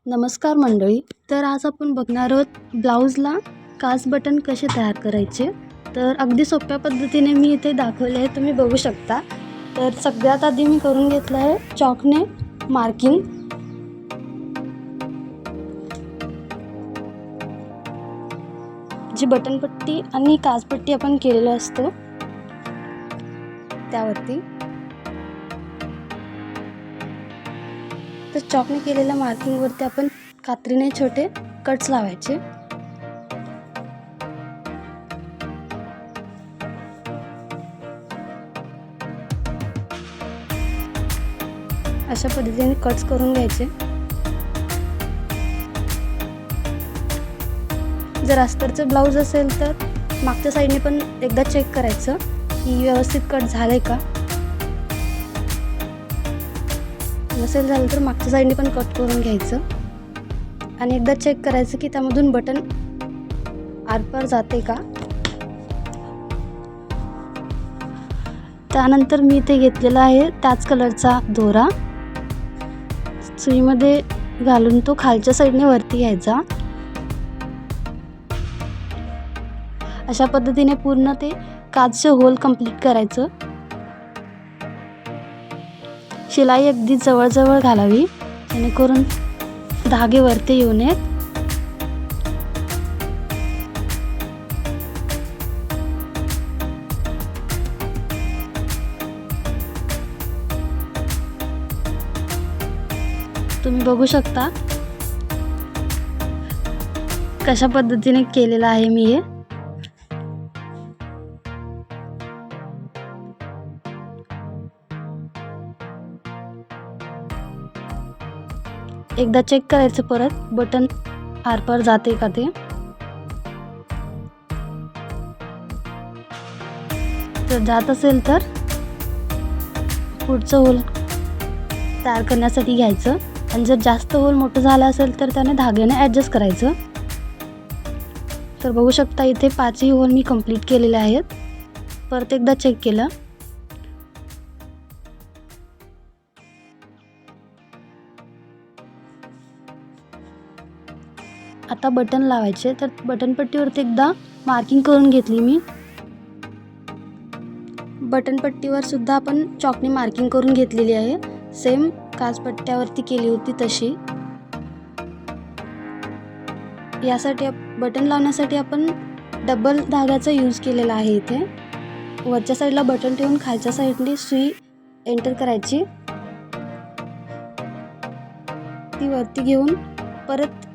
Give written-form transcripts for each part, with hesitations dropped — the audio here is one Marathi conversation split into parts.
नमस्कार मंडळी. तर आज आपण बघणार आहोत ब्लाऊजला काज बटन कसे तयार करायचे. तर अगदी सोप्या पद्धतीने मी इथे दाखवले आहे, तुम्ही बघू शकता. तर सगळ्यात आधी मी करून घेतलं आहे चॉकने मार्किंग. जी बटनपट्टी आणि काजपट्टी आपण केलेलं असतो त्यावरती. तर चॉकने केलेल्या मार्किंगवरती आपण कात्रीने छोटे कट्स लावायचे. अशा पद्धतीने कट्स करून घ्यायचे. जर अस्तरचं ब्लाऊज असेल तर मागच्या साईडने पण एकदा चेक करायचं की व्यवस्थित कट झाले का. नसेल झालं तर मागच्या साईडने पण कट करून घ्यायचं आणि एकदा चेक करायचं की त्यामधून बटन आरपार जाते का. त्यानंतर मी इथे घेतलेला आहे त्याच कलरचा दोरा. सुईमध्ये घालून तो खालच्या साईडने वरती घ्यायचा. अशा पद्धतीने पूर्ण ते काजचे होल कंप्लीट करायचं. शिलाई अगदी जवळजवळ घालावी जेणेकरून धागे वरती येऊ नयेत. तुम्ही बघू शकता कशा पद्धतीने केलेलं आहे मी हे. एकदा चेक करायचं परत बटन आरपार जाते का ते. जर जात असेल तर पुढचं होल तयार करण्यासाठी घ्यायचं आणि जर जास्त होल मोठं झालं असेल तर त्याने धाग्याने ॲडजस्ट करायचं. तर बघू शकता इथे 5ही होल मी कंप्लीट केलेले आहेत. परत एकदा चेक केलं. आता बटन लावायचे. तर बटनपट्टीवरती एकदा मार्किंग करून घेतली मी. बटनपट्टीवर सुद्धा आपण चॉकने मार्किंग करून घेतलेली आहे, सेम काजपट्ट्यावरती केली होती तशी. यासाठी बटन लावण्यासाठी आपण डबल धाग्याचा यूज केलेला आहे. इथे वरच्या साईडला बटन ठेवून खालच्या साईडने सुई एंटर करायची. ती वरती घेऊन परत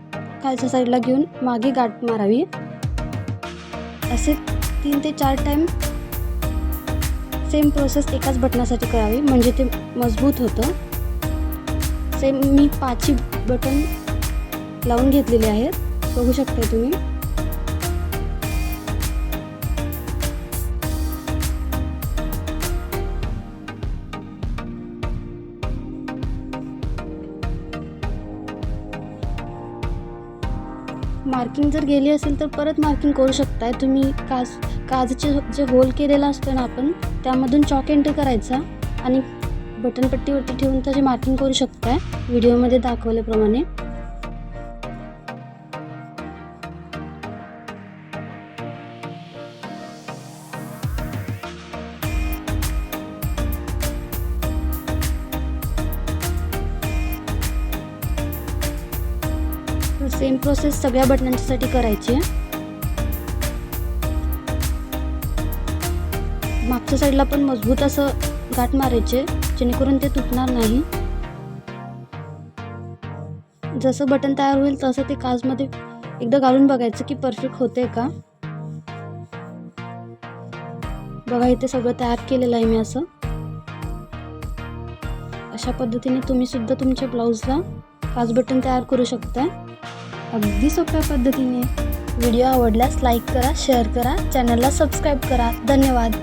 खालच्या साईडला घेऊन मागे गाठ मारावी. असे 3 ते 4 टाइम सेम प्रोसेस एकाच बटनासाठी करावी म्हणजे ते मजबूत होतं. सेम मी 5ही बटन लावून घेतलेले आहेत, बघू शकता तुम्ही. मार्किंग जर गेली असेल तर परत मार्किंग करू शकताय तुम्ही. काजचे जे होल केलेला असतो ना आपण, त्यामधून चॉक एंटर करायचा आणि बटनपट्टीवरती ठेवून त्याची मार्किंग करू शकताय व्हिडिओमध्ये दाखवल्याप्रमाणे. सेम प्रोसेस सगळ्या बटनांसाठी करायची. मागच्या साईडला पण मजबूत असं गाठ मारायचे जेणेकरून ते तुटणार नाही. जसं बटन तयार होईल तसं ते काजमध्ये एकदा घालून बघायचं की परफेक्ट होते का. बघा इथे सगळं तयार केलेलं आहे मी असं. अशा पद्धतीने तुम्ही सुद्धा तुमच्या ब्लाऊजला काज बटन तयार करू शकता अगदी सोप्या पद्धतीने. व्हिडिओ आवडल्यास लाईक करा, शेअर करा, चॅनलला सबस्क्राईब करा. धन्यवाद.